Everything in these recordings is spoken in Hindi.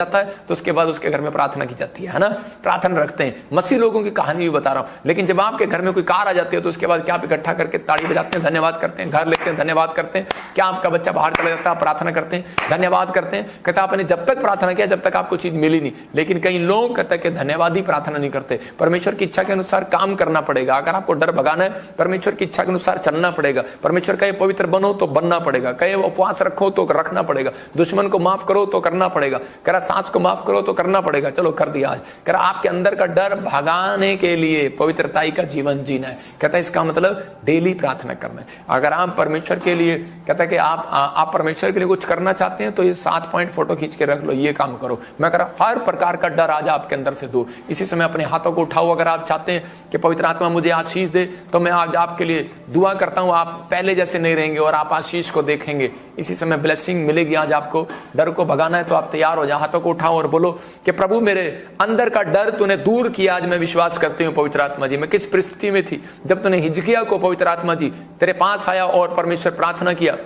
जाता है तो उसके बाद उसके घर में प्रार्थना की जाती है ना, प्रार्थना रखते हैं। मसीह लोगों की कहानी भी बता रहा हूं। लेकिन जब आपके घर में कोई कार आ जाती है तो उसके बाद क्या आप इकट्ठा करके ताड़ी बजाते हैं, धन्यवाद करते हैं, घर लेते हैं, धन्यवाद करते हैं? क्या आपका बच्चा बाहर चला जाता है, प्रार्थना करते हैं, धन्यवाद करते हैं? कहता आपने जब तक प्रार्थना किया जब तक आपको चीज मिली नहीं। लेकिन कई लोग कहते हैं कि धन्यवाद ही प्रार्थना नहीं करते। परमेश्वर की इच्छा के अनुसार काम करना पड़ेगा। अगर आपको डर भगाना है, परमेश्वर की इच्छा के अनुसार चलना पड़ेगा। परमेश्वर कहे पवित्र बनो तो बनना पड़ेगा, कहे उपवास रखो तो रखना पड़ेगा, दुश्मन को माफ करो तो करना पड़ेगा, कह रहा सास को माफ करो तो करना पड़ेगा। चलो कर दिया आज। कह रहा आपके अंदर का डर भगाने के लिए पवित्रताई का जीवन जीना है। कहता है इसका मतलब डेली प्रार्थना करना है। अगर आप परमेश्वर के लिए कहता है कि आप परमेश्वर के लिए कुछ करना चाहते हैं तो ये 7 पॉइंट फोटो खींच के रख लो, ये काम करो। मैं कह रहा हर प्रकार का डर आज आपके अंदर से दूर। इसी समय अपने हाथों को उठाओ। अगर आप चाहते हैं कि पवित्र आत्मा मुझे आशीष दे तो मैं आज आपके लिए दुआ करता हूं। आप पहले जैसे नहीं रहेंगे और आप आशीष को देखेंगे। इसी समय ब्लेसिंग मिलेगी। आज आपको डर को भगाना है तो आप तैयार हो जाओ, हाथों को उठाओ और बोलो कि प्रभु मेरे अंदर का डर तूने दूर किया। आज मैं विश्वास करती हूँ पवित्र आत्मा जी, मैं किस परिस्थिति में थी जब तूने हिजकिय्याह को पवित्र आत्मा जी तेरे पास आया और परमेश्वर प्रार्थना किया,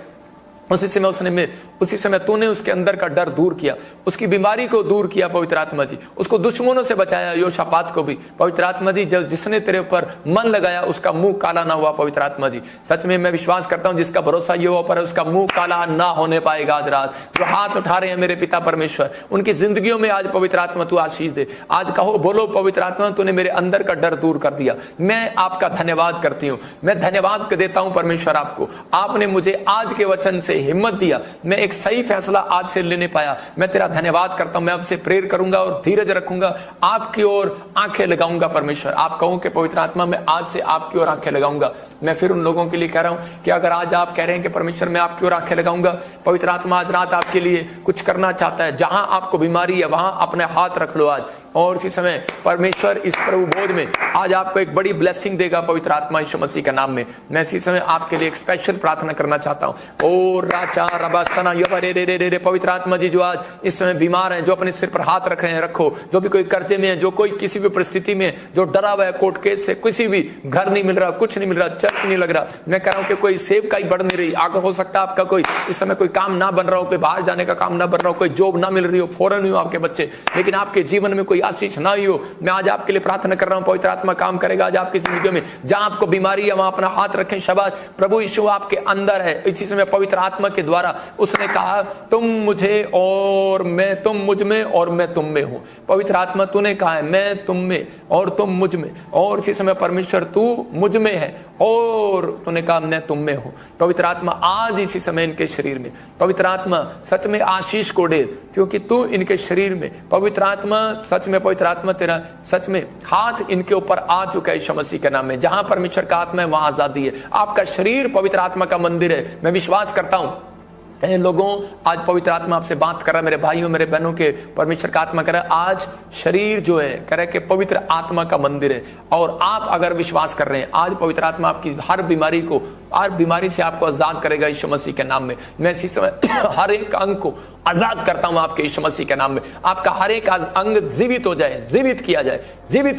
उसी समय तूने उसके अंदर का डर दूर किया, उसकी बीमारी को दूर किया पवित्र आत्मा जी, उसको दुश्मनों से बचाया। योशापात को भी पवित्र आत्मा जी जब जिसने तेरे ऊपर मन लगाया उसका मुंह काला ना हुआ पवित्र आत्मा जी। सच में मैं विश्वास करता हूं जिसका भरोसा यहोवा पर है उसका मुंह काला ना होने पाएगा। आज रात जो हाथ उठा रहे हैं मेरे पिता परमेश्वर, उनकी जिंदगियों में आज पवित्र आत्मा तू आशीष दे। आज कहो बोलो पवित्र आत्मा तूने मेरे अंदर का डर दूर कर दिया। मैं आपका धन्यवाद करती हूँ, मैं धन्यवाद देता हूं परमेश्वर आपको। आपने मुझे आज के वचन से हिम्मत दिया, मैं एक सही फैसला आज से लेने पाया। मैं तेरा धन्यवाद करता हूं। मैं आपसे प्रेयर करूंगा और धीरज रखूंगा, आपकी ओर आंखें लगाऊंगा परमेश्वर। आप कहो कि पवित्र आत्मा मैं आज से आपकी ओर आंखें लगाऊंगा। मैं फिर उन लोगों के लिए कह रहा हूं कि अगर आज आप कह रहे हैं कि परमेश्वर मैं आपकी ओर आंखें लगाऊंगा, पवित्र आत्मा आज रात आपके लिए कुछ करना चाहता है। जहां आपको बीमारी है वहां अपने हाथ रख लो आज। और इसी समय परमेश्वर इस प्रभु बोध में आज आपको एक बड़ी ब्लेसिंग देगा पवित्र आत्मा यीशु मसीह के नाम में। मैं इसी समय आपके लिए एक स्पेशल प्रार्थना करना चाहता हूं। ओ राचा रबासना रे पवित्र आत्मा जी जो आज इस समय बीमार हैं, जो अपने सिर पर हाथ रख रहे हैं रखो, जो भी कोई कर्जे में है, जो कोई किसी भी परिस्थिति में जो डरा हुआ है कोर्ट केस से, किसी भी घर नहीं मिल रहा, कुछ नहीं मिल रहा, चर्च नहीं लग रहा, मैं कह रहा हूं कि कोई सेव का ही बढ़ नहीं रही। आगे हो सकता है आपका कोई इस समय कोई काम ना बन रहा हो, कोई बाहर जाने का काम ना बन रहा हो, कोई जॉब ना मिल रही हो, फॉरेन हुई हो आपके बच्चे, लेकिन आपके जीवन में कोई आशीष ना हुई हो। मैं आज आपके लिए प्रार्थना कर रहा हूं पवित्र आत्मा काम करेगा आज आपकी जिंदगी में। जहां आपको बीमारी है वहां अपना हाथ रखें। शाबाश, प्रभु यीशु आपके अंदर है। इसी समय पवित्र आत्मा के द्वारा उसने कहा तुम मुझे और मैं तुम मुझ में और मैं तुम में हूं। पवित्र आत्मा तूने कहा है मैं तुम में और तुम मुझ में, और इसी समय परमेश्वर तू मुझ में है और तूने कहा मैं तुम में हूं। पवित्र आत्मा आज इसी समय इनके शरीर में, पवित्र आत्मा सच में आशीष को दे क्योंकि तू इनके शरीर में, पवित्र आत्मा सच में, पवित्र आत्मा तेरा सच में हाथ इनके ऊपर आ चुका है यीशु मसीह के नाम में। जहां परमेश्वर का आत्मा है वहां आजादी है। आपका शरीर पवित्र आत्मा का मंदिर है। मैं विश्वास करता हूं लोगों आज पवित्र आत्मा आपसे बात कर रहा है, मेरे भाइयों मेरे बहनों के परमेश्वर का आत्मा कर रहा है। आज शरीर जो है कह रहा है कि पवित्र आत्मा का मंदिर है। और आप अगर विश्वास कर रहे हैं आज पवित्र आत्मा आपकी हर बीमारी से आपको आजाद करेगा यीशु मसीह के नाम में। मैं इसी समय हर एक अंग को आजाद करता हूं आपके यीशु मसीह के नाम में। आपका हर एक अंग जीवित हो जाए, जीवित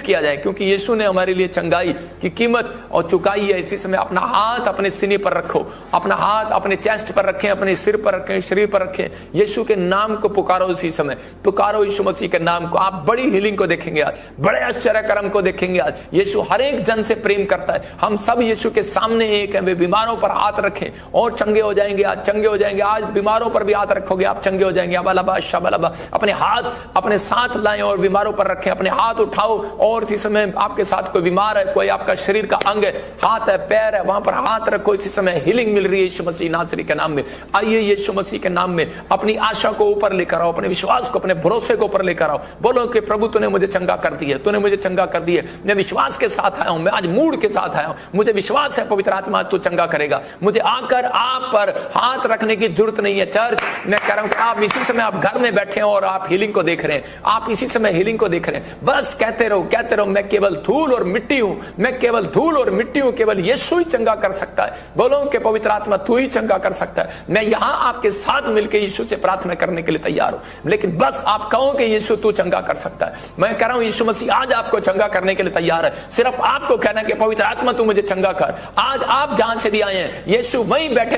किया जाए क्योंकि यीशु ने हमारे लिए चंगाई की कीमत और चुकाई है। इसी समय अपना हाथ अपने सीने पर रखो, अपना हाथ अपने चेस्ट पर रखें, अपने सिर पर रखें, शरीर पर रखें। यीशु के नाम को पुकारो, इसी समय पुकारो यीशु मसीह के नाम को। आप बड़ी हीलिंग को देखेंगे आज, बड़े आश्चर्य कर्म को देखेंगे आज। यीशु हर एक जन से प्रेम करता है। हम सब यीशु के सामने एक है। वे बीमारों पर हाथ रखें और चंगे हो जाएंगे। आज चंगे हो जाएंगे। आज बीमारों पर भी हाथ रखोगे आप चंगे हो जाएंगे। अबलबा शबलबा अपने हाथ अपने साथ लाएं और बीमारों पर रखें। अपने हाथ उठाओ और इसी समय आपके साथ कोई बीमार है, कोई आपका शरीर का अंग है, हाथ है, पैर है, वहां पर हाथ रखो। इसी समय हीलिंग मिल रही है यीशु मसीह नासरी के नाम में। आइए यीशु मसीह के नाम में अपनी आशा को ऊपर लेकर आओ, अपने विश्वास को, अपने भरोसे को ऊपर लेकर आओ। बोलो कि प्रभु तूने मुझे चंगा कर दिया, तूने मुझे चंगा कर दिया। मैं विश्वास के साथ आया हूं, मैं आज मूड के साथ आया हूं। मुझे विश्वास है पवित्र आत्मा तू चंगा करेगा। मुझे आकर आप पर हाथ रखने की जरूरत नहीं है। चर्च मैं कह रहा हूं कि आप इसी समय आप घर में बैठे हैं और आप हीलिंग को देख रहे हैं। आप इसी समय हीलिंग को देख रहे हैं। बस कहते रहो मैं केवल धूल और मिट्टी हूं, मैं केवल धूल और मिट्टी हूं। केवल यीशु ही चंगा कर सकता है। बोलो कि पवित्र आत्मा तू ही चंगा कर सकता है। मैं यहां आपके साथ मिलकर यीशु से प्रार्थना करने के लिए तैयार हूं, लेकिन बस आप कहो कि यीशु तू चंगा कर सकता है। मैं कह रहा हूं यीशु मसीह आज आपको चंगा करने के लिए तैयार है। सिर्फ आपको कहना कि पवित्र आत्मा तू मुझे चंगा कर। आज आप जहां से भी आए हैं। यीशु वहीं बैठे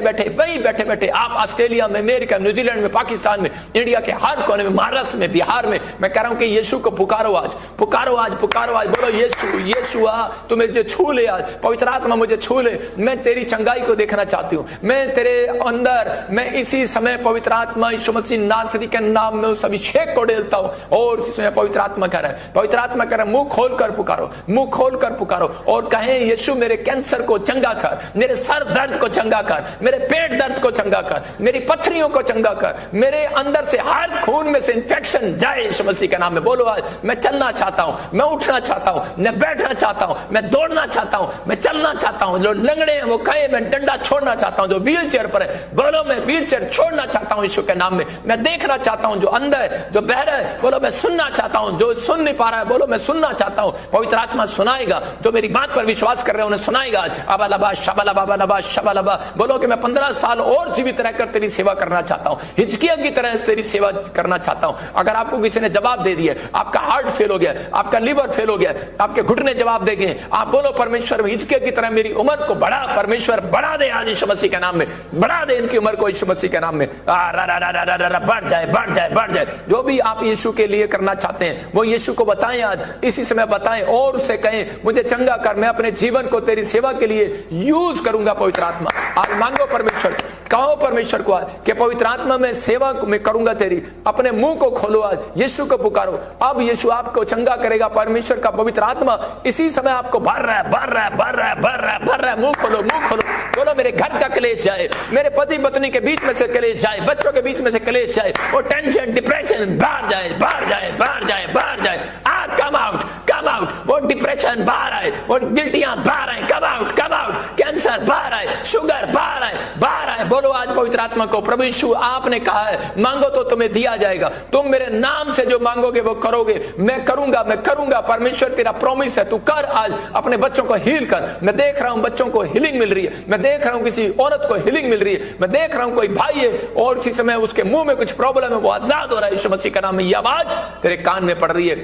बैठे आप ऑस्ट्रेलिया में, अमेरिका, न्यूजीलैंड में, पाकिस्तान में, इंडिया के हर कोने में, महाराष्ट्र में, बिहार में, मैं कह रहा हूं कि यीशु को पुकारो आज, पुकारो आज, पुकारो आज। बोलो यीशु, यीशु आ, तू मुझे छू ले आज, पवित्र आत्मा मुझे छू ले। मैं तेरी चंगाई को देखना चाहती हूं। मैं तेरे अंदर, मैं इसी समय पवित्र आत्मा यीशु मसीह नासरी के नाम में उस अभिषेक को डालता हूं। और इस समय पवित्र आत्मा कह रहा है, पवित्र आत्मा कह रहा है, मुंह खोल कर पुकारो, मुंह खोल कर पुकारो और कहें यीशु मेरे कैंसर को चंगा कर, मेरे सर दर्द को चंगा कर, मेरे पेट दर्द को चंगा कर, मेरी पथरियों को चंगा कर, मेरे अंदर से हर खून में से इंफेक्शन जाए यीशु मसीह के नाम में। बोलो आज, मैं चलना चाहता हूं, मैं उठना चाहता हूं, मैं बैठना चाहता हूं, मैं दौड़ना चाहता हूं, मैं चलना चाहता हूं। जो लंगड़े हैं वो कहे मैं डंडा छोड़ना चाहता हूं, जो व्हील चेयर पर है बोलो मैं व्हील चेयर छोड़ना चाहता हूं यीशु के नाम में। मैं देखना चाहता हूं, जो अंधा है, जो बहरा है, बोलो मैं सुनना चाहता हूं, जो सुन नहीं पा रहा है बोलो मैं सुनना चाहता हूं। पवित्र आत्मा सुनाएगा, जो मेरी बात पर विश्वास कर रहे हैं उन्हें सुनाएगा। अबालबा शबालबा बालबा शबालबा, बोलो कि मैं 15 साल और जीवित रहकर तेरी सेवा करना चाहता हूं, हिजकिय्याह की तरह तेरी सेवा करना चाहता हूं। अगर आपको किसी ने जवाब दे दिया, आपका हार्ट फेल हो गया, आपका लीवर फेल हो गया, आपके घुटने जवाब दे गए, आप बोलो परमेश्वर हिजकिय्याह की तरह मेरी उम्र को बढ़ा, परमेश्वर बढ़ा दे आज यीशु मसीह के नाम में, बढ़ा दे इनकी उम्र को यीशु मसीह के नाम में। बढ़ जाए, बढ़ जाए, बढ़ जाए। जो भी आप यीशु के लिए करना चाहते हैं वो यीशु को बताएं, आज इसी समय बताएं और उससे कहें मुझे चंगा कर, मैं अपने जीवन को तेरी सेवा के लिए यूज करूंगा। पवित्र आत्मा आज मांगो परमेश्वर, कहो परमेश्वर को आज कि पवित्र आत्मा में सेवा में करूंगा तेरी। अपने मुंह को खोलो, आज यीशु को पुकारो। अब यीशु आपको चंगा करेगा। परमेश्वर का पवित्र आत्मा इसी समय आपको भर रहा है, भर रहा है, भर रहा है, भर रहा है, भर रहा है। मुंह खोलो, मुंह खोलो, बोलो मेरे घर का कलेश जाए, मेरे पति पत्नी के बीच में से कलेश जाए, बच्चों के बीच में से कलेश जाए, वो टेंशन डिप्रेशन बाहर जाए, बाहर जाए, बाहर जाए, बाहर जाए। Come out, come out. वो डिप्रेशन बाहर आए, वो गिल्टियां बाहर आए, come out, come out. Cancer बाहर आए, शुगर बाहर आए, बाहर आए। बोलो आज पवित्र आत्मा को, प्रभु यीशु आपने कहा है मांगो तो तुम्हें दिया जाएगा, तुम मेरे नाम से जो मांगोगे वो करोगे। मैं करूंगा, मैं करूंगा। परमेश्वर तेरा प्रॉमिस है, तू कर। आज अपने बच्चों को हील कर। मैं देख रहा हूं बच्चों को हीलिंग मिल रही है, मैं देख रहा हूं किसी औरत को हीलिंग मिल रही है, मैं देख रहा हूं कोई भाई है और इसी समय उसके मुंह में कुछ प्रॉब्लम है, वो आजाद हो रहा है यीशु मसीह का नाम में। ये आवाज तेरे कान में पड़ रही है,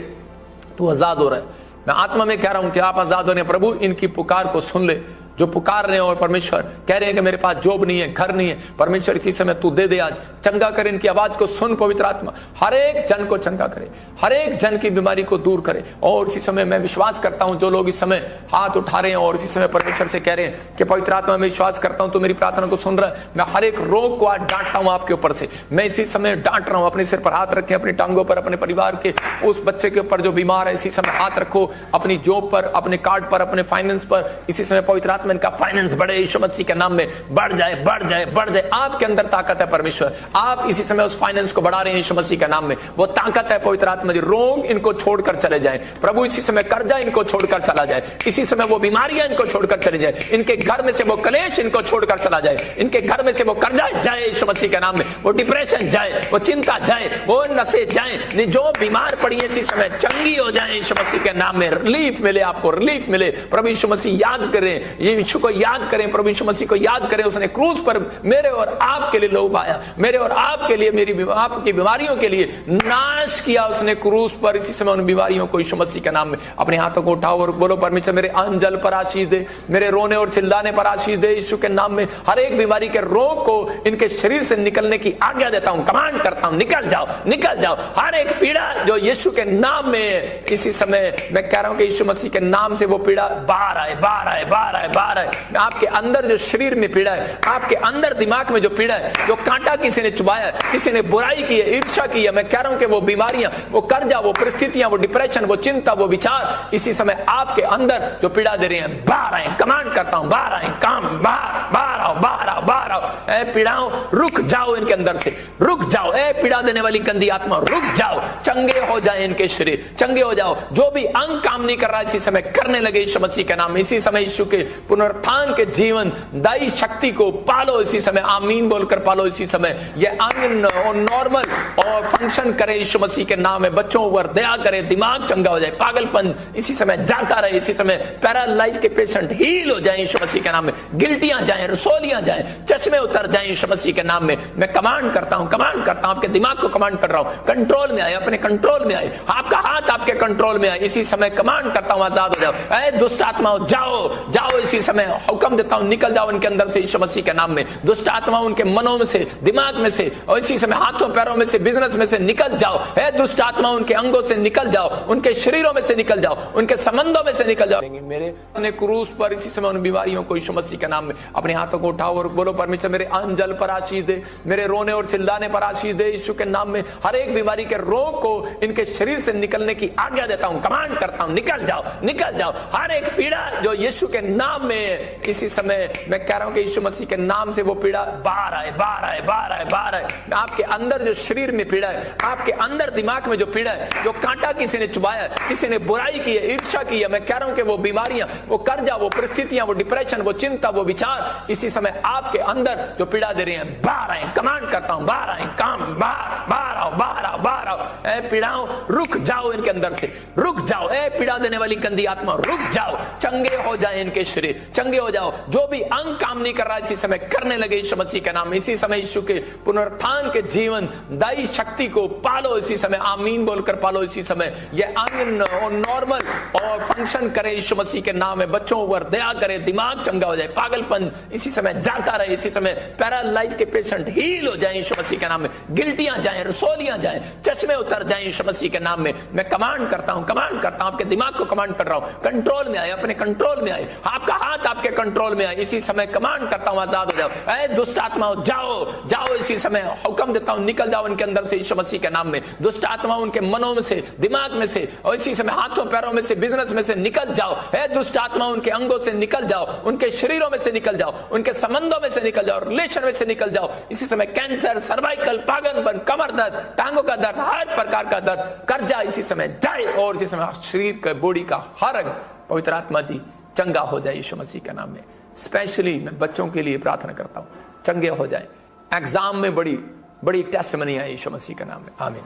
तू आजाद हो रहा है। मैं आत्मा में कह रहा हूं कि आप आजाद हो रहे हैं। प्रभु इनकी पुकार को सुन ले, जो पुकार रहे हैं और परमेश्वर कह रहे हैं कि मेरे पास जॉब नहीं है, घर नहीं है। परमेश्वर इसी समय तू दे दे, आज चंगा कर। इनकी आवाज को सुन पवित्र आत्मा, हर एक जन को चंगा करे, हर एक जन की बीमारी को दूर करे। और इसी समय मैं विश्वास करता हूं जो लोग इस समय हाथ उठा रहे हैं और इसी समय परमेश्वर से कह रहे हैं कि पवित्र आत्मा मैं विश्वास करता हूं तो मेरी प्रार्थना को सुन रहा है। मैं हर एक रोग को आज डांटता हूं आपके ऊपर से, मैं इसी समय डांट रहा हूं। अपने सिर पर हाथ रखें, अपनी टांगों पर, अपने परिवार के उस बच्चे के ऊपर जो बीमार है इसी समय हाथ रखो, अपनी जॉब पर, अपने कार्ड पर, अपने फाइनेंस पर। इसी समय पवित्र आत्मा इनका फाइनेंस बढ़े यीशु मसीह के नाम में, बढ़ जाए, बढ़ जाए, बढ़ जाए। आपके अंदर ताकत है परमेश्वर, आप इसी समय उस फाइनेंस को बढ़ा रहे हैं यीशु मसीह के नाम में। वो ताकत है पवित्र आत्मा जी। रोग इनको छोड़कर चले जाएं प्रभु, इसी समय कर्जा इनको छोड़कर चला जाए, इसी समय वो बीमारियां इनको छोड़कर चली जाए, इनके घर में से वो कलेश इनको छोड़कर चला जाए, इनके घर में से वो कर्जा जाए यीशु मसीह के नाम में, वो डिप्रेशन जाए, वो चिंता जाए, वो नशे जाए। जो बीमार पड़ी है इसी समय चंगी हो जाए यीशु मसीह के नाम में। रिलीफ मिले, आपको रिलीफ मिले। प्रभु यीशु मसीह याद करें, यीशु को याद करें, प्रभु यीशु मसीह को याद करें। उसने क्रूस पर मेरे और आपके लिए लहू बहाया, मेरे और आपके लिए, मेरी आपकी बीमारियों के लिए नाश किया उसने क्रूस पर। इसी समय उन बीमारियों को यीशु मसीह के नाम में अपने हाथों को उठाओ और बोलो परमेश्वर मेरे अन्न जल पर आशीष दे, मेरे रोने और चिल्लाने पर आशीष दे यीशु के नाम में। हर एक बीमारी के रोग को इनके शरीर से निकलने की आज्ञा देता हूं, कमांड करता हूं, निकल जाओ, निकल जाओ। हर एक पीड़ा जो यीशु के नाम में है इसी समय मैं कह रहा हूं कि यीशु मसीह के नाम से वो पीड़ा बाहर आए, बाहर आए, बाहर आए, बाहर आए। आपके अंदर जो शरीर में पीड़ा है, आपके अंदर दिमाग में जो पीड़ा है, जो कांटा किसी ने चुभाया, किसी ने बुराई की है, ईर्ष्या की है, मैं कह रहा हूं कि वो बीमारियां, वो कर्जा, वो परिस्थितियां, वो डिप्रेशन, वो चिंता, वो विचार इसी समय आपके अंदर जो पीड़ा दे रहे हैं बाहर आए। कमांड करता हूं बाहर आए, काम बाहर, बाहर आओ, बाहर आओ, बाहर आओ। ए पीड़ाओं रुक जाओ, इनके अंदर से रुक जाओ। ए पीड़ा देने वाली गंदी आत्मा रुक जाओ, चंगे हो जाए इनके शरीर, चंगे हो जाओ। जो भी अंग काम नहीं कर रहा है इसी समय करने लगे यीशु मसीह के नाम में। इसी समय यीशु के पुनरुत्थान के जीवन दाई शक्ति को पालो इसी समय, आमीन बोलकर पालो इसी समय। ये अंग नॉर्मल और फंक्शन करे यीशु मसीह के नाम में। बच्चों पर दया करे, दिमाग चंगा हो जाए, पागलपन इसी समय जाता रहे, इसी समय पैरालाइज के पेशेंट हील हो जाए यीशु मसीह के नाम में। गिल्टियां जाए, रसोलियां जाए, चश्मे उतर जाए यीशु मसीह के नाम में। मैं कमांड करता हूं, कमांड करता हूं, आपके दिमाग को कमांड कर रहा हूं, कंट्रोल में आए, अपने कंट्रोल में आए। आपका हाथ आपके कंट्रोल में आए इसी समय कमांड करता हूं, आजाद हो जाओ। ऐ दुष्ट आत्माओं जाओ, जाओ इसी इसी समय हुक्म देता हूं, निकल जाओ इनके अंदर से यीशु मसीह के नाम में। दुष्ट आत्मा उनके मनों में से, दिमाग में से, और इसी समय हाथों पैरों में से, बिजनेस में से निकल जाओ। है दुष्ट आत्मा उनके अंगों से निकल जाओ, उनके शरीरों में से निकल जाओ, उनके संबंधों में से निकल जाओ। मेरे अपने क्रूस पर इसी समय उन बीमारियों को यीशु मसीह के नाम में अपने हाथों को उठाओ और बोलो, परमेश्वर मेरे अंजल पर आशीष दे, मेरे रोने और चिल्लाने पर आशीष दे। यीशु के नाम में हर एक बीमारी के रोग को इनके शरीर से निकलने की आज्ञा देता हूं, कमांड करता हूं, निकल जाओ, निकल जाओ। हर एक पीड़ा जो यीशु के नाम में है, इसी समय मैं कह रहा हूं कि यीशु मसीह के नाम से वो पीड़ा बाहर आए, बाहर आए, बाहर आए, बाहर आए। आपके अंदर जो शरीर में पीड़ा है, आपके अंदर दिमाग में जो पीड़ा है, जो कांटा किसी ने चुभाया, किसी ने बुराई की है, ईर्ष्या की है, मैं कह रहा हूं कि वो बीमारियां, वो कर्जा, वो परिस्थितियां, वो डिप्रेशन, वो चिंता, वो विचार इसी समय आपके अंदर जो पीड़ा दे रही हैं, बाहर आए। कमांड करता हूं, बाहर आए, काम बाहर, बाहर आओ, बाहर आओ, बाहर आओ। ए पीड़ाओं रुक जाओ, इनके अंदर से रुक जाओ। ए पीड़ा देने वाली गंदी आत्मा रुक जाओ, चंगे हो जाए इनके शरीर, चंगे हो जाओ। जो भी अंग काम नहीं कर रहा इसी समय करने लगे यीशु मसीह के नाम में। इसी समय यीशु के पुनरुत्थान के जीवन दाई शक्ति को पालो इसी समय, आमीन बोलकर पालो इसी समय। ये अंग नॉर्मल और फंक्शन करे यीशु मसीह के नाम में। बच्चों पर दया करे, दिमाग चंगा हो जाए, पागलपन इसी समय जाता रहे, इसी समय पैरालाइज के पेशेंट हील हो जाए यीशु मसीह के नाम में। गिल्टियां जाएं, रसोलियां जाएं, चश्मे उतर जाएं यीशु मसीह के नाम में। मैं कमांड करता हूं, कमांड करता हूं, आपके दिमाग को कमांड कर रहा हूं, कंट्रोल में आए, अपने कंट्रोल में आए। आपका हाथ आपके कंट्रोल में आए, इसी समय कमांड करता हूं, आजाद हो जाओ। ऐ दुष्ट आत्मा जाओ, जाओ इसी समय हुक्म देता हूं, निकल जाओ इनके अंदर से यीशु मसीह के नाम में। दुष्ट आत्मा उनके मनों में से, दिमाग में से, और इसी समय हाथों पैरों में से, बिजनेस में से निकल जाओ। है दुष्ट आत्मा उनके अंगों से निकल जाओ, उनके शरीरों में से निकल जाओ, उनके संबंधों में से निकल जाओ, रिलेशन में से निकल जाओ। इसी समय कैंसर, सर्वाइकल, पागलपन, कमर दर्द, टांगों का दर्द, हर प्रकार का दर्द कर्जा इसी समय जाए, और इसी समय शरीर के बॉडी का हर अंग पवित्र आत्मा जी चंगा हो जाए यीशु मसीह के नाम में। स्पेशली मैं बच्चों के लिए प्रार्थना करता हूं, चंगे हो जाए, एग्जाम में बड़ी बड़ी टेस्ट बनी है यीशु मसीह के नाम में, आमीन।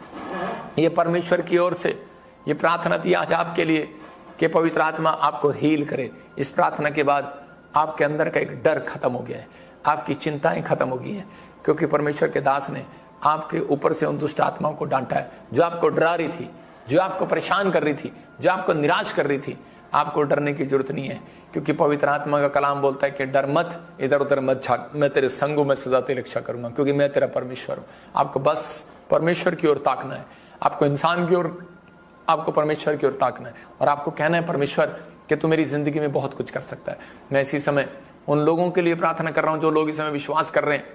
ये परमेश्वर की ओर से ये प्रार्थना थी आज आपके लिए कि पवित्र आत्मा आपको हील करे। इस प्रार्थना के बाद आपके अंदर का एक डर खत्म हो गया है, आपकी चिंताएं खत्म हो गई हैं, क्योंकि परमेश्वर के दास ने आपके ऊपर से उन दुष्ट आत्माओं को डांटा है जो आपको डरा रही थी, जो आपको परेशान कर रही थी, जो आपको निराश कर रही थी। आपको डरने की जरूरत नहीं है, क्योंकि पवित्र आत्मा का कलाम बोलता है कि डर मत, इधर उधर मत झांक, मैं तेरे संगों में सदा तेरी रक्षा करूंगा, क्योंकि मैं तेरा परमेश्वर हूं। आपको बस परमेश्वर की ओर ताकना है, आपको इंसान की ओर, आपको परमेश्वर की ओर ताकना है, और आपको कहना है परमेश्वर कि तू मेरी जिंदगी में बहुत कुछ कर सकता है। मैं इसी समय उन लोगों के लिए प्रार्थना कर रहा हूं जो लोग इस समय विश्वास कर रहे हैं,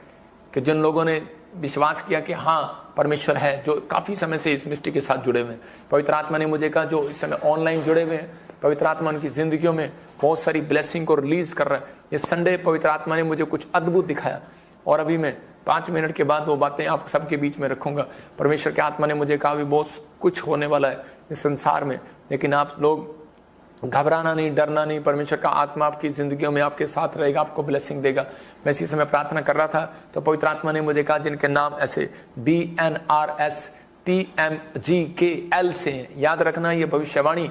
कि जिन लोगों ने विश्वास किया कि हाँ परमेश्वर है, जो काफी समय से इस मिस्ट्री के साथ जुड़े हुए हैं। पवित्र आत्मा ने मुझे कहा जो इस समय ऑनलाइन जुड़े हुए हैं, पवित्र आत्मा उनकी जिंदगियों में बहुत सारी ब्लेसिंग को रिलीज कर रहा है। इस संडे पवित्र आत्मा ने मुझे कुछ अद्भुत दिखाया, और अभी मैं 5 मिनट के बाद वो बातें आप सबके बीच में रखूंगा। परमेश्वर के आत्मा ने मुझे कहा भी बहुत कुछ होने वाला है इस संसार में, लेकिन आप लोग घबराना नहीं, डरना नहीं। परमेश्वर का आत्मा आपकी जिंदगियों में आपके साथ रहेगा, आपको ब्लेसिंग देगा। मैं इसी समय प्रार्थना कर रहा था तो पवित्र आत्मा ने मुझे कहा जिनके नाम ऐसे BNRSPMGKL से हैं, याद रखना ये भविष्यवाणी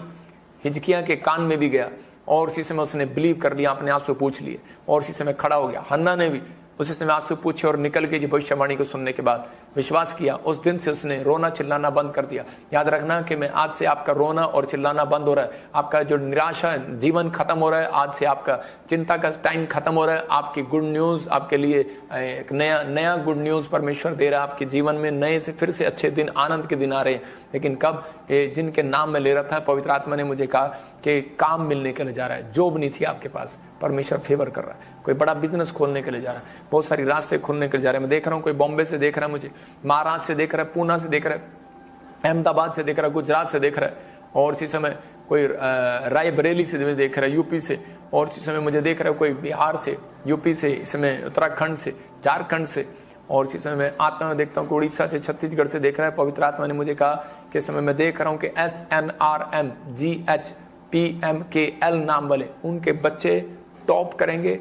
हिजकिया के कान में भी गया, और उसी समय उसने बिलीव कर लिया, अपने आंसू पूछ लिए, और उसी समय खड़ा हो गया। हन्ना ने भी उसी समय आंसू पूछे और निकल के भविष्यवाणी को सुनने के बाद विश्वास किया। उस दिन से उसने रोना चिल्लाना बंद कर दिया। याद रखना कि मैं आज से आपका रोना और चिल्लाना बंद हो रहा है, आपका जो निराशा है जीवन खत्म हो रहा है, आज से आपका चिंता का टाइम खत्म हो रहा है। आपकी गुड न्यूज आपके लिए एक नया गुड न्यूज परमेश्वर दे रहा है। आपके जीवन में नए से फिर से अच्छे दिन, आनंद के दिन आ रहे हैं। लेकिन कब, जिनके नाम में ले रहा था, पवित्र आत्मा ने मुझे कहा कि काम मिलने के लिए जा रहा है। जॉब नहीं थी आपके पास, परमेश्वर फेवर कर रहा है। कोई बड़ा बिजनेस खोलने के लिए जा रहा है, बहुत सारी रास्ते खोलने के लिए जा रहे हैं। मैं देख रहा हूँ कोई बॉम्बे से देख रहा है मुझे, महाराष्ट्र से देख रहा है, पूना से देख रहा है, अहमदाबाद से देख रहा है, गुजरात से देख रहा है, और इसी समय कोई रायबरेली से देख रहा है, यूपी से, और इसी समय मुझे देख रहा है कोई बिहार से, यूपी से, इस समय उत्तराखंड से, झारखंड से, और इसी समय मैं आता हूँ देखता हूँ कि उड़ीसा से, छत्तीसगढ़ से देख रहा है। पवित्र आत्मा ने मुझे कहा कि इस समय मैं देख रहा हूँ कि SNRMGHPMKL नाम वाले उनके बच्चे टॉप करेंगे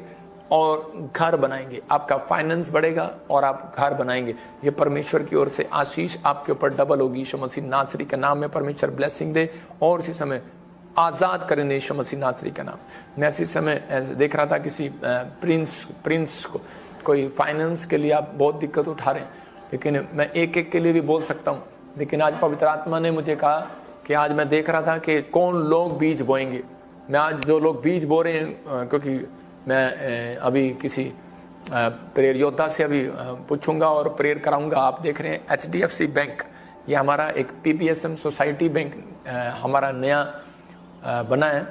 और घर बनाएंगे। आपका फाइनेंस बढ़ेगा और आप घर बनाएंगे। ये परमेश्वर की ओर से आशीष आपके ऊपर डबल होगी। यीशु मसीह नासरी के नाम में परमेश्वर ब्लेसिंग दे, और इसी समय आजाद करें यीशु मसीह नासरी का नाम। मैं इसी समय देख रहा था किसी प्रिंस को, कोई फाइनेंस के लिए आप बहुत दिक्कत उठा रहे हैं, लेकिन मैं एक एक के लिए भी बोल सकता हूँ। लेकिन आज पवित्र आत्मा ने मुझे कहा कि आज मैं देख रहा था कि कौन लोग बीज बोएंगे, मैं आज जो लोग बीज बो रहे हैं, क्योंकि मैं अभी किसी प्रेयर योद्धा से अभी पूछूंगा और प्रेयर कराऊंगा। आप देख रहे हैं HDFC बैंक, ये हमारा एक PPSM सोसाइटी बैंक हमारा नया बना है।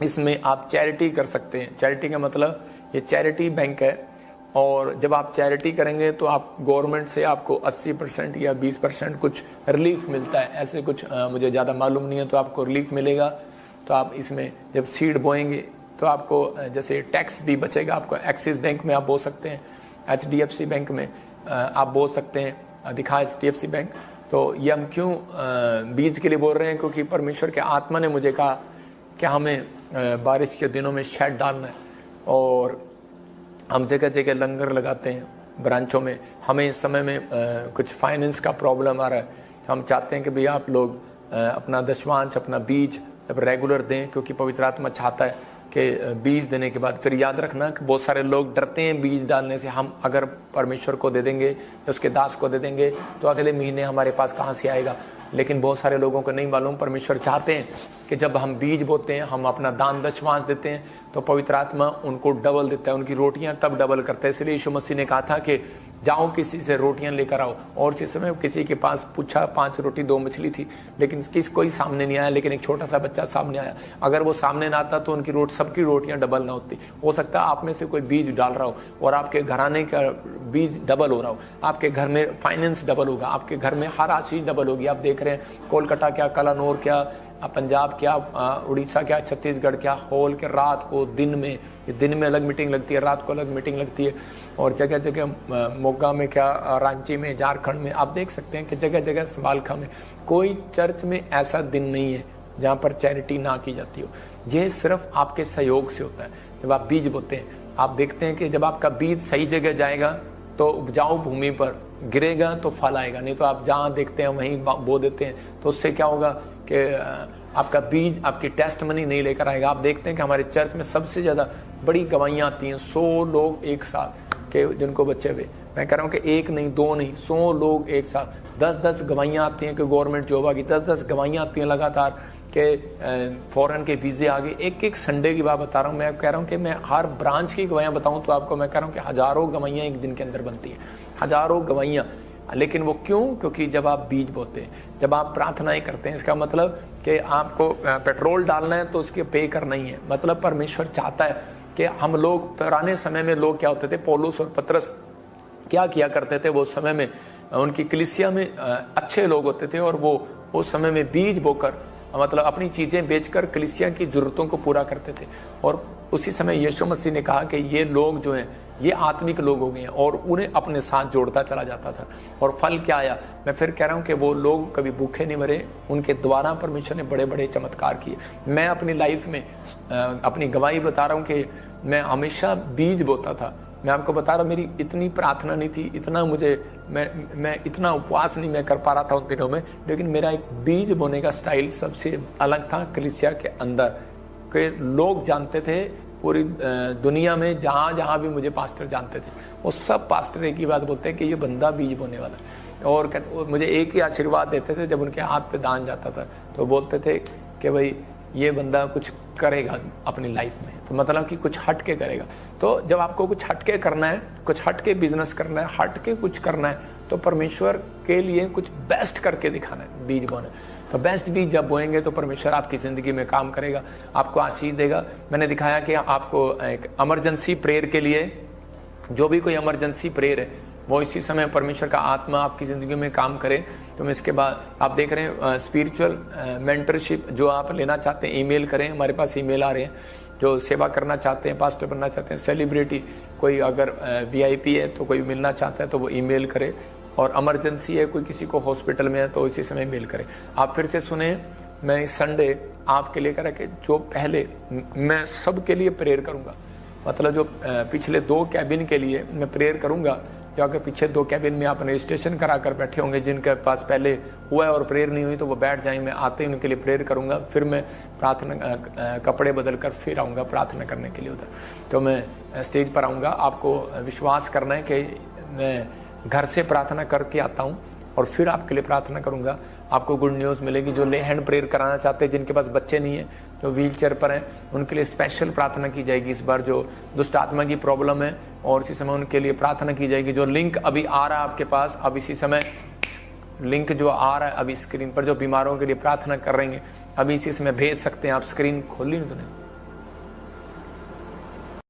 इसमें आप चैरिटी कर सकते हैं। चैरिटी का मतलब ये चैरिटी बैंक है, और जब आप चैरिटी करेंगे तो आप गवर्नमेंट से आपको 80% या 20% कुछ रिलीफ मिलता है। ऐसे कुछ मुझे ज़्यादा मालूम नहीं है, तो आपको रिलीफ मिलेगा। तो आप इसमें जब सीड बोएंगे तो आपको जैसे टैक्स भी बचेगा। आपको एक्सिस बैंक में आप बो सकते हैं, HDFC बैंक में आप बो सकते हैं। दिखा HDFC बैंक। तो ये हम क्यों बीज के लिए बोल रहे हैं, क्योंकि परमेश्वर के आत्मा ने मुझे कहा कि हमें बारिश के दिनों में शेड डालना है, और हम जगह जगह लंगर लगाते हैं ब्रांचों में। हमें इस समय में कुछ फाइनेंस का प्रॉब्लम आ रहा है, तो हम चाहते हैं कि भाई आप लोग अपना दशवांश, अपना बीज अब रेगुलर दें, क्योंकि पवित्र आत्मा चाहता है कि बीज देने के बाद फिर याद रखना कि बहुत सारे लोग डरते हैं बीज डालने से। हम अगर परमेश्वर को दे देंगे या उसके दास को दे देंगे तो अगले महीने हमारे पास कहाँ से आएगा। लेकिन बहुत सारे लोगों को नहीं मालूम, परमेश्वर चाहते हैं कि जब हम बीज बोते हैं, हम अपना दान दशवांश देते हैं, तो पवित्र आत्मा उनको डबल देता है, उनकी रोटियां तब डबल करता है। इसलिए यीशु मसीह ने कहा था कि जाओ किसी से रोटियां लेकर आओ। और इस समय किसी के पास पूछा, 5 रोटी 2 मछली थी, लेकिन कोई सामने नहीं आया, लेकिन एक छोटा सा बच्चा सामने आया। अगर वो सामने ना आता तो उनकी सबकी रोटियां डबल ना होती। हो सकता है आप में से कोई बीज डाल रहा हो और आपके घराने का बीज डबल हो रहा हो, आपके घर में फाइनेंस डबल होगा, आपके घर में हर आशीष डबल होगी। आप देख रहे हैं कोलकाता क्या, कलानौर क्या, पंजाब क्या, उड़ीसा क्या, छत्तीसगढ़ क्या, होल के रात को दिन में अलग मीटिंग लगती है, रात को अलग मीटिंग लगती है। और जगह जगह मोगा में क्या, रांची में, झारखंड में आप देख सकते हैं कि जगह जगह समालखा में कोई चर्च में ऐसा दिन नहीं है जहाँ पर चैरिटी ना की जाती हो। ये सिर्फ आपके सहयोग से होता है। जब आप बीज बोते हैं, आप देखते हैं कि जब आपका बीज सही जगह जाएगा तो उपजाऊ भूमि पर गिरेगा तो फल आएगा, नहीं तो आप जहाँ देखते हैं वहीं बो देते हैं, तो उससे क्या होगा कि आपका बीज आपकी टेस्ट मनी नहीं लेकर आएगा। आप देखते हैं कि हमारे चर्च में सबसे ज़्यादा बड़ी गवाहियाँ आती हैं, 100 लोग एक साथ के जिनको बच्चे हुए। मैं कह रहा हूँ कि 1 नहीं 2 नहीं, 100 लोग एक साथ, 10-10 गवाहियाँ आती हैं कि गवर्नमेंट जॉब आ गई, 10-10 गवाहियाँ आती हैं लगातार कि फॉरेन के वीज़े आ गए। एक संडे की बात बता रहा हूँ। मैं कह रहा हूँ कि मैं हर ब्रांच की गवाहियाँ बताऊँ तो आपको मैं कह रहा हूँ कि हज़ारों गवाहियाँ एक दिन के अंदर बनती हैं, हज़ारों गवाहियाँ। लेकिन वो क्यों? क्योंकि जब आप बीज बोते हैं, जब आप प्रार्थनाएं करते हैं, इसका मतलब कि आपको पेट्रोल डालना है तो उसके पे करना ही है। मतलब परमेश्वर चाहता है कि हम लोग, पुराने समय में लोग क्या होते थे, पौलुस और पतरस क्या किया करते थे, वो समय में उनकी कलीसिया में अच्छे लोग होते थे, और वो उस समय में बीज बोकर मतलब अपनी चीज़ें बेचकर कलीसिया की ज़रूरतों को पूरा करते थे। और उसी समय यीशु मसीह ने कहा कि ये लोग जो हैं ये आत्मिक लोग हो गए हैं, और उन्हें अपने साथ जोड़ता चला जाता था। और फल क्या आया? मैं फिर कह रहा हूँ कि वो लोग कभी भूखे नहीं मरे, उनके द्वारा परमेश्वर ने बड़े बड़े चमत्कार किए। मैं अपनी लाइफ में अपनी गवाही बता रहा हूँ कि मैं हमेशा बीज बोता था। मैं आपको बता रहा हूँ, मेरी इतनी प्रार्थना नहीं थी, इतना मैं इतना उपवास नहीं मैं कर पा रहा था उन दिनों में, लेकिन मेरा एक बीज बोने का स्टाइल सबसे अलग था कलीसिया के अंदर। के लोग जानते थे पूरी दुनिया में, जहाँ जहाँ भी मुझे पास्टर जानते थे, वो सब पास्टर एक ही बात बोलते हैं कि ये बंदा बीज बोने वाला है। और मुझे एक ही आशीर्वाद देते थे जब उनके हाथ पे दान जाता था, तो बोलते थे कि भाई ये बंदा कुछ करेगा अपनी लाइफ में, तो मतलब कि कुछ हट के करेगा। तो जब आपको कुछ हट के करना है, कुछ हट के बिजनेस करना है, हट के कुछ करना है, तो परमेश्वर के लिए कुछ बेस्ट करके दिखाना है, बीज बोना। तो बेस्ट बीज जब बोएंगे तो परमेश्वर आपकी ज़िंदगी में काम करेगा, आपको आशीष देगा। मैंने दिखाया कि आपको एक इमरजेंसी प्रेयर के लिए, जो भी कोई इमरजेंसी प्रेयर है वो इसी समय परमेश्वर का आत्मा आपकी ज़िंदगी में काम करे। तो इसके बाद आप देख रहे हैं स्पिरिचुअल मेंटरशिप जो आप लेना चाहते हैं, ईमेल करें, हमारे पास ईमेल आ रहे हैं। जो सेवा करना चाहते हैं, पास्टर बनना चाहते हैं, सेलिब्रिटी कोई अगर VIP है तो कोई मिलना चाहता है तो वो ईमेल करे, और इमरजेंसी है कोई किसी को हॉस्पिटल में है तो इसी समय मेल करें। आप फिर से सुने, मैं इस संडे आपके लिए करा कि जो पहले मैं सबके लिए प्रेयर करूँगा, मतलब जो पिछले 2 कैबिन के लिए मैं प्रेयर करूँगा, जो अगर पीछे 2 कैबिन में आप रजिस्ट्रेशन करा कर बैठे होंगे, जिनके पास पहले हुआ है और प्रेयर नहीं हुई तो वो बैठ जाएं, मैं आते ही उनके लिए प्रेयर करूँगा। फिर मैं प्रार्थना कपड़े बदल कर फिर आऊँगा प्रार्थना करने के लिए उधर। तो मैं स्टेज पर आऊँगा, आपको विश्वास करना है कि मैं घर से प्रार्थना करके आता हूँ और फिर आपके लिए प्रार्थना करूँगा। आपको गुड न्यूज़ मिलेगी। जो ले हैंड प्रेयर कराना चाहते हैं, जिनके पास बच्चे नहीं है, जो व्हील चेयर पर हैं, उनके लिए स्पेशल प्रार्थना की जाएगी इस बार। जो दुष्ट आत्मा की प्रॉब्लम है और इसी समय उनके लिए प्रार्थना की जाएगी। जो लिंक अभी आ रहा है आपके पास, अब इसी समय लिंक जो आ रहा है अभी स्क्रीन पर, जो बीमारों के लिए प्रार्थना कर रहे हैं, अभी इसी समय भेज सकते हैं आप। स्क्रीन खोल ली ना तूने?